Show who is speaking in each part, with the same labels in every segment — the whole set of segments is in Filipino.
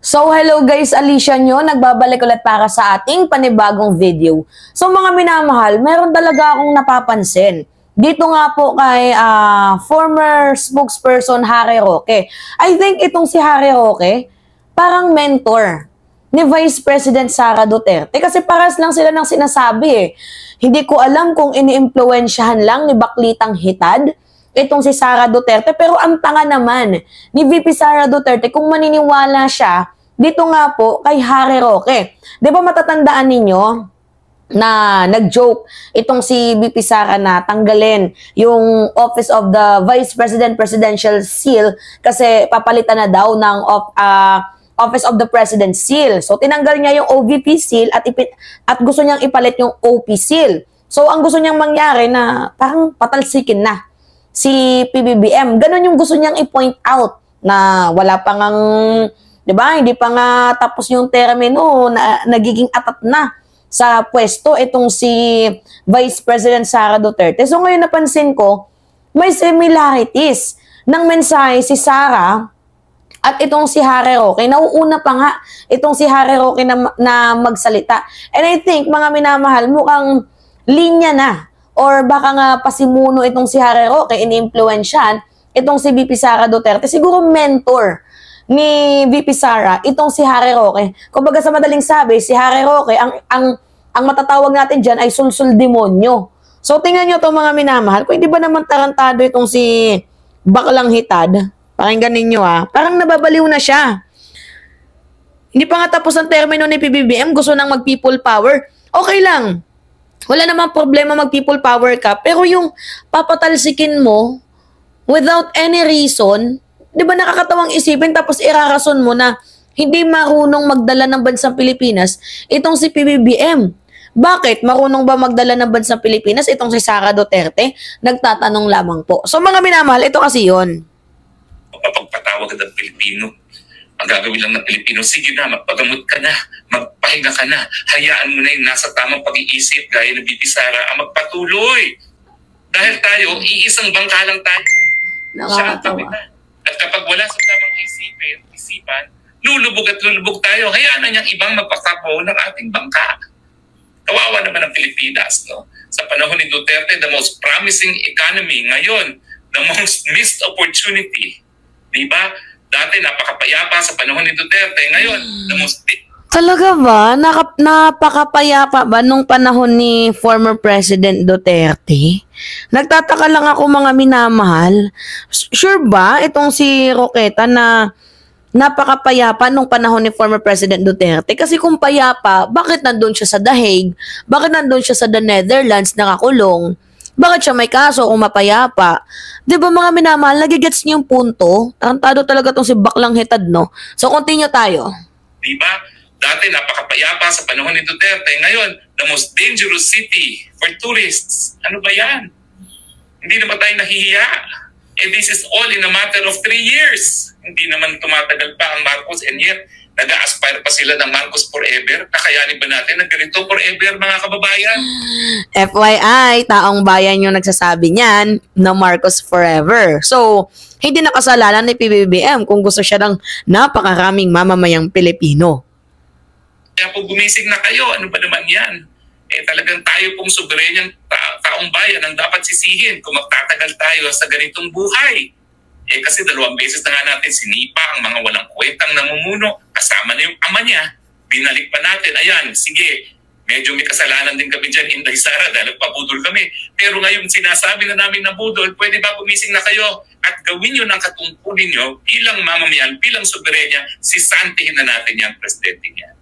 Speaker 1: So hello guys, Alicia nyo, nagbabalik ulit para sa ating panibagong video. So mga minamahal, meron talaga akong napapansin. Dito nga po kay former spokesperson Harry Roque. I think itong si Harry Roque, parang mentor ni Vice President Sara Duterte. Kasi paras lang sila ng sinasabi eh. Hindi ko alam kung ini-impluwensyahan lang ni Baklitang Hitad itong si Sara Duterte. Pero ang tanga naman ni VP Sara Duterte kung maniniwala siya dito nga po kay Harry Roque. Di ba matatandaan ninyo na nag-joke itong si VP Sara na tanggalin yung Office of the Vice President Presidential Seal kasi papalitan na daw ng Office of the President Seal. So tinanggal niya yung OVP Seal at gusto niyang ipalit yung OP Seal. So ang gusto niyang mangyari na parang patalsikin na si PBBM. Ganon yung gusto niyang i-point out na wala pang ang, di ba, hindi pa nga tapos yung termino na nagiging atat na sa pwesto itong si Vice President Sara Duterte. So ngayon napansin ko, may similarities ng mensahe si Sara at itong si Harry Roque. Nauuna pa nga itong si Harry Roque na magsalita. And I think, mga minamahal, mukhang linya na or baka nga pasimuno itong si Harry Roque, ini-influensyahan itong si VP Sara Duterte. Siguro mentor ni VP Sara itong si Harry Roque. Kumbaga sa madaling sabi, si Harry Roque, ang matatawag natin dyan ay sulsul demonyo. So tingnan nyo itong mga minamahal. Kung hindi ba naman tarantado itong si Baklang Hitad, pakinggan ninyo parang nababaliw na siya. Hindi pa nga tapos ang termino ni PBBM, gusto nang mag-people power. Okay lang. Wala namang problema mag-people power ka, pero yung papatalsikin mo without any reason, di ba nakakatawang isipin tapos irarason mo na hindi marunong magdala ng bansang Pilipinas itong si PBBM. Bakit? Marunong ba magdala ng bansang Pilipinas itong si Sara Duterte? Nagtatanong lamang po. So mga minamahal, ito kasi yun.
Speaker 2: Pagpatawag ng Pilipino, ang gagawin lang ng Pilipino, sige na, magpagamot ka na, magpahinga ka na, hayaan mo na yung nasa tamang pag-iisip, gaya ng VP Sara, ang magpatuloy. Dahil tayo, iisang bangka lang tayo. Siya ang kapitan. At kapag wala sa tamang isipan, lulubog at lulubog tayo. Hayaan na niyang ibang magpakapo ng ating bangka. Kawawa naman ang Pilipinas, no? Sa panahon ni Duterte, the most promising economy. Ngayon, the most missed opportunity. Diba? Dati napakapayapa sa panahon ni Duterte. Ngayon, the most...
Speaker 1: Talaga ba? Napakapayapa ba nung panahon ni former President Duterte? Nagtataka lang ako, mga minamahal. Sure ba itong si Roqueta na napakapayapa nung panahon ni former President Duterte? Kasi kung payapa, bakit nandun siya sa The Hague? Bakit nandun siya sa the Netherlands nakakulong? Bakit siya may kaso kung mapayapa? Di ba mga minamahal, nagigets niyo yung punto? Tarantado talaga tong si Baklang Hitad, no? So, continue tayo.
Speaker 2: Di ba? Dati napakapayapa sa panahon ni Duterte. Ngayon, the most dangerous city for tourists. Ano ba yan? Hindi na ba tayo nahihiya? And this is all in a matter of 3 years. Hindi naman tumatagal pa ang Marcos, and yet, nag-a-aspire pa sila ng Marcos forever. Kakayanin ba natin na ganito forever, mga kababayan?
Speaker 1: FYI, taong bayan yung nagsasabi niyan na Marcos forever. So, hindi na kasalanan ni PBBM kung gusto siya ng napakaraming mamamayang Pilipino.
Speaker 2: Kaya po gumising na kayo, ano ba naman yan? Talagang tayo pong soberenyang taong bayan ang dapat sisihin kung magtatagal tayo sa ganitong buhay. Kasi 2 beses na nga natin sinipa ang mga walang kwentang namumuno, kasama na yung ama niya, binalik pa natin. Ayan, sige, medyo may kasalanan din kami dyan, Inday Sara, dahil pabudol kami. Pero ngayon sinasabi na namin na budol, pwede ba gumising na kayo at gawin nyo ng katungkulin nyo bilang mamamayan, bilang soberenya, sisantihin na natin yung presidente niya.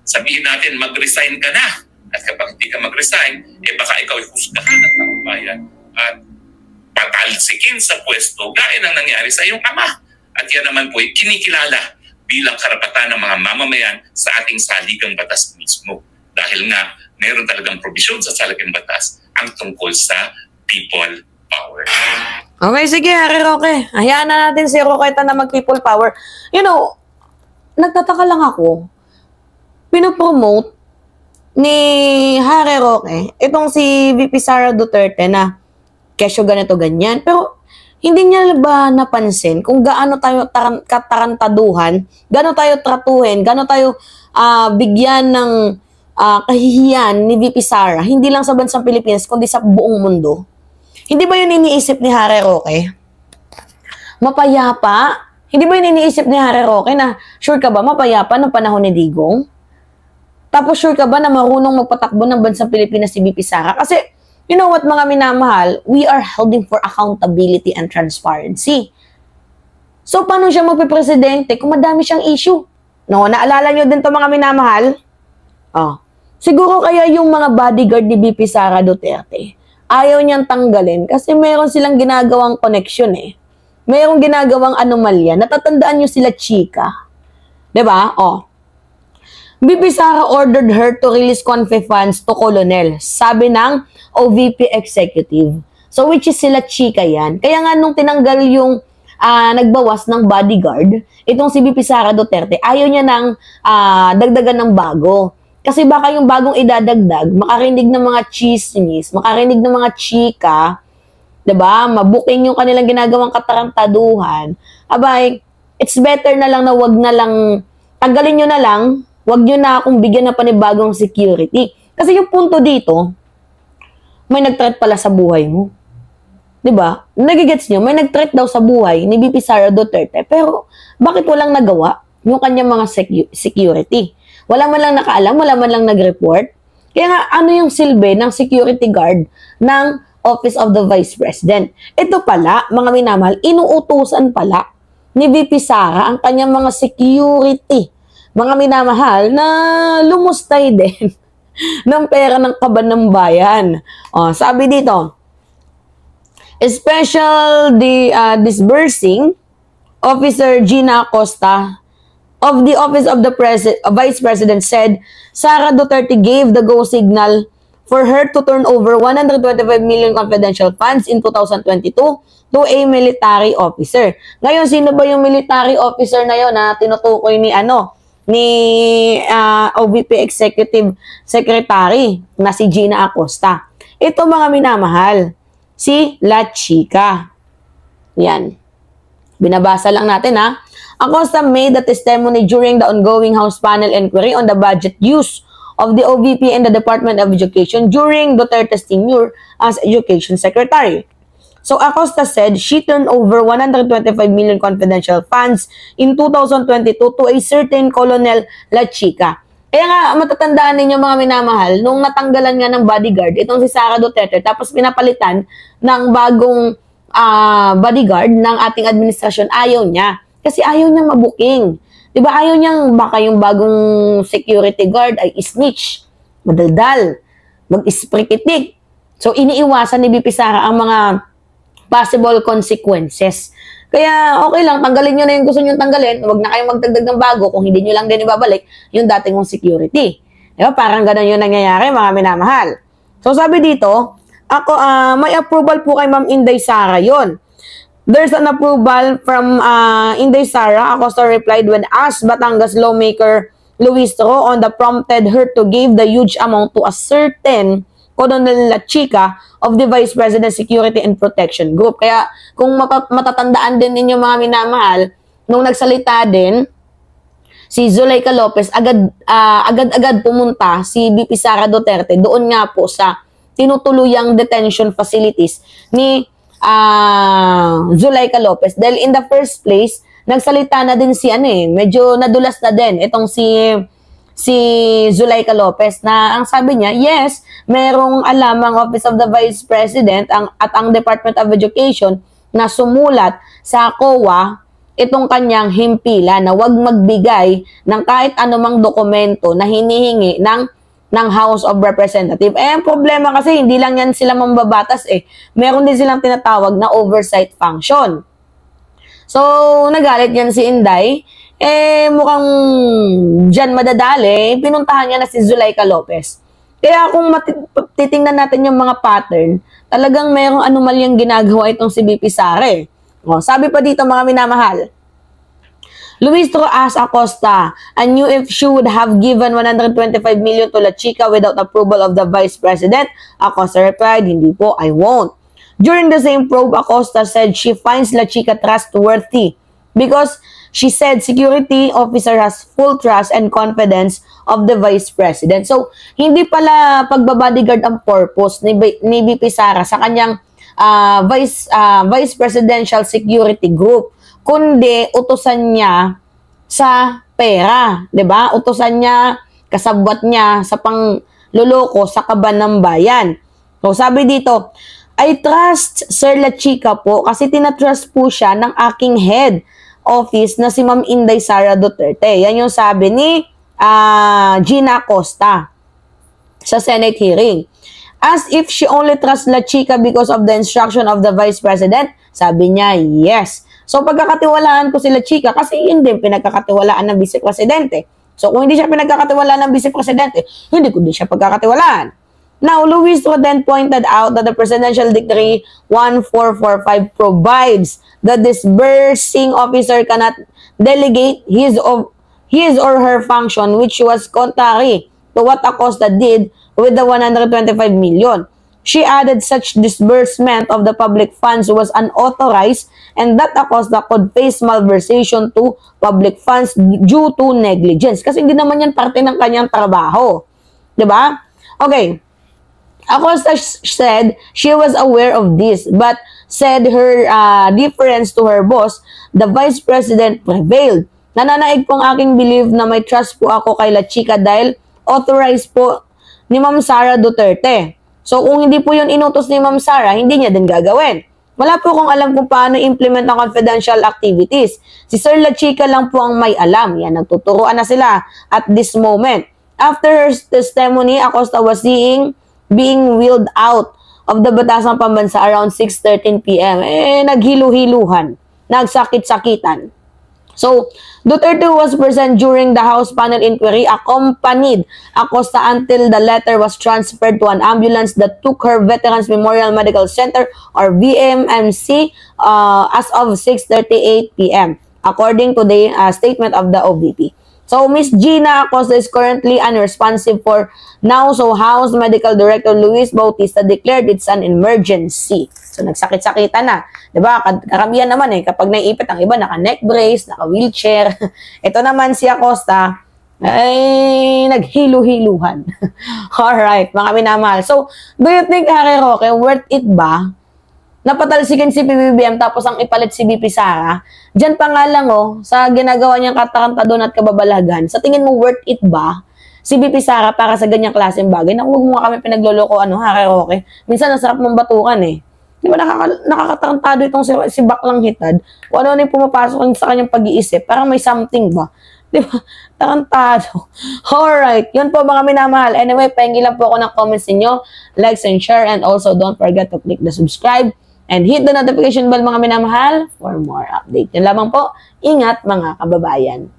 Speaker 2: Sabihin natin, mag-resign ka na. At kapag hindi ka mag-resign, baka ikaw ay husgahan ng taong bayan at patalsikin sa pwesto gaya ng nangyari sa iyong ama. At yan naman po ay kinikilala bilang karapatan ng mga mamamayan sa ating saligang batas mismo. Dahil nga, meron talagang probisyon sa saligang batas ang tungkol sa people power.
Speaker 1: Okay, sige, Harry Roque. Hayaan na natin si Roqueta na mag-people power. You know, nagtataka lang ako, pinopromote ni Harry Roque itong si VP Sara Duterte na kesyo ganito ganyan. Pero Hindi niya ba napansin kung gaano tayo katarantaduhan, gaano tayo tratuhin, gaano tayo bigyan ng kahihiyan ni VP Sara, hindi lang sa bansang Pilipinas, kundi sa buong mundo? Hindi ba yun iniisip ni Harry Roque? Mapayapa? Hindi ba yun iniisip ni Harry Roque na sure ka ba mapayapa ng panahon ni Digong? Tapos sure ka ba na marunong magpatakbo ng bansang Pilipinas si VP Sara? Kasi you know what, mga minamahal, we are holding for accountability and transparency. So, paano siya magpipresidente kung madami siyang issue? No, naalala nyo din to mga minamahal? Siguro kaya yung mga bodyguard ni VP Sara Duterte, ayaw niyang tanggalin kasi meron silang ginagawang connection eh. Mayroong ginagawang anomalya. Natatandaan nyo sila chika. Diba? VP Sara ordered her to release confe funds to Colonel. Sabi ng OVP executive. So, which is sila chika yan. Kaya nga nung tinanggal yung nagbawas ng bodyguard, itong si VP Sara Duterte, ayaw niya ng dagdagan ng bago. Kasi baka yung bagong idadagdag, makarinig ng mga chismis, makarinig ng mga chika, diba? Mabuking yung kanilang ginagawang katarantaduhan. Abay, it's better na lang na wag na lang, tanggalin nyo na lang, wag nyo na akong bigyan ng panibagong security. Kasi yung punto dito, may nag-threat pala sa buhay mo. Diba? Nagigets nyo, may nag-threat daw sa buhay ni VP Sara Duterte. Pero, bakit walang nagawa yung kanyang mga security? Wala man lang nakaalam, wala man lang nag-report. Kaya nga, ano yung silbi ng security guard ng Office of the Vice President? Ito pala, mga minamahal, inuutusan pala ni VP Sara ang kanyang mga security. Mga minamahal na lumustay din ng pera ng kaban ng bayan. Sabi dito, Special Disbursing Officer Gina Acosta of the Office of the Vice President said Sara Duterte gave the go signal for her to turn over 125 million confidential funds in 2022 to a military officer. Ngayon, sino ba yung military officer na yon na tinutukoy ni OVP Executive Secretary na si Gina Acosta? Ito mga minamahal, si La Chica. Yan. Binabasa lang natin ha. Acosta made the testimony during the ongoing House panel inquiry on the budget use of the OVP and the Department of Education during Duterte's tenure as Education Secretary. So Acosta said she turned over 125 million confidential funds in 2022 to a certain Colonel La Chica. Kaya nga, matatandaan ninyo mga minamahal, nung natanggalan nga ng bodyguard, itong si Sara Duterte, tapos pinapalitan ng bagong bodyguard ng ating administrasyon, ayaw niya. Kasi ayaw niyang mabuking. Diba ayaw niyang baka yung bagong security guard ay snitch, madaldal, mag-isprikitik. So, iniiwasan ni VP Sara ang mga possible consequences. Kaya, okay lang, tanggalin nyo na yung gusto nyo tanggalin. Huwag na kayong magdagdag ng bago kung hindi nyo lang din ibabalik yung dating mong security. Diba? Parang ganun yung nangyayari, mga minamahal. So, sabi dito, may approval po kay Ma'am Inday Sara yon. There's an approval from Inday Sara. Acosta replied when asked Batangas lawmaker Luis Ro on the prompted her to give the huge amount to a certain Colonel La Chica of the Vice President Security and Protection Group. Kaya kung matatandaan din ninyo mga minamahal, nung nagsalita din si Zuleika Lopez, agad-agad pumunta si VP Sara Duterte doon nga po sa tinutuluyang detention facilities ni Zuleika Lopez. Dahil in the first place, nagsalita na din si medyo nadulas na din itong si Zuleika Lopez na ang sabi niya, yes, merong alam ang Office of the Vice President at ang Department of Education na sumulat sa COA itong kanyang himpilan na wag magbigay ng kahit anumang dokumento na hinihingi ng House of Representatives. Ang problema kasi hindi lang yan sila mambabatas meron din silang tinatawag na oversight function. So, nagalit yan si Inday. Mukhang dyan madadali, pinuntahan niya na si Zuleika Lopez. Kaya kung titingnan natin yung mga pattern, talagang mayroong anomalyang ginagawa itong si VP Sara. Sabi pa dito mga minamahal, Luis Ro asked Acosta and knew if she would have given 125 million to La Chica without approval of the Vice President. Acosta replied, hindi po, I won't. During the same probe, Acosta said she finds La Chica trustworthy because she said security officer has full trust and confidence of the Vice President. So, hindi pala pagbabodyguard ang purpose ni VP Sara sa kanyang Vice Presidential Security Group, kundi utusan niya sa pera, 'di ba? Utusan niya, kasabwat niya sa pangluloko sa kaban ng bayan. So, sabi dito, I trust Sir La Chica po kasi tinatrust po siya ng aking head office na si Ma'am Inday Sara Duterte. Yan yung sabi ni Gina Acosta sa Senate hearing. As if she only trusts La Chica because of the instruction of the Vice President, sabi niya, yes. So, pagkakatiwalaan ko si La Chica kasi yun din pinagkakatiwalaan ng Vice Presidente. So, kung hindi siya pinagkakatiwalaan ng Vice Presidente, hindi ko din siya pagkakatiwalaan. Now, Luis then pointed out that the Presidential Decree 1445 provides that the disbursing officer cannot delegate his or her function, which was contrary to what Acosta did with the 125 million. She added such disbursement of the public funds was unauthorized and that Acosta could face malversation to public funds due to negligence. Kasi hindi naman yan parte ng kanyang trabaho. Diba? Okay. Acosta said she was aware of this but said her deference to her boss, the Vice President, prevailed. Nananaig po ang aking belief na may trust po ako kay La Chica dahil authorized po ni Ma'am Sara Duterte. So kung hindi po yun inutos ni Ma'am Sara, hindi niya din gagawin. Wala po akong alam kung paano implement ang confidential activities. Si Sir La Chica lang po ang may alam. Yan, nagtuturuan na sila at this moment. After her testimony, Acosta was being wheeled out of the Batasan Pambansa around 6:13 p.m. Naghilu-hiluhan, nagsakit-sakitan. So, Duterte was present during the House panel inquiry, accompanied Acosta until the letter was transferred to an ambulance that took her Veterans Memorial Medical Center or VMMC as of 6:38 p.m. according to the statement of the OVP. So, Miss Gina Acosta is currently unresponsive for now. So, House Medical Director Luis Bautista declared it's an emergency. So, nagsakit-sakitan na. Diba? Karamihan naman kapag naiipit ang iba, naka-neck brace, naka-wheelchair. Ito naman si Acosta, ay naghilu-hiluhan. Alright, mga minamahal. So, do you think, Harry Roque, worth it ba? Napatalsikin si PBBM tapos ang ipalit si VP Sara. Diyan pa nga lang sa ginagawa niyang katarantadon at kababalagan. Sa tingin mo, worth it ba si VP Sara para sa ganyang klaseng bagay? Na huwag mo kami pinagloloko, Harry Roque. Minsan nasarap mong batukan Di ba nakakatarantado itong si Baklang Hitad? Kung ano yung pumapasok sa kanyang pag-iisip, parang may something ba? Di ba? Tarantado. Alright, yun po mga minamahal. Anyway, pahingi lang po ako ng comments ninyo. Likes and share, and also don't forget to click the subscribe and hit the notification bell mga minamahal for more update. Yan lamang po. Ingat mga kababayan.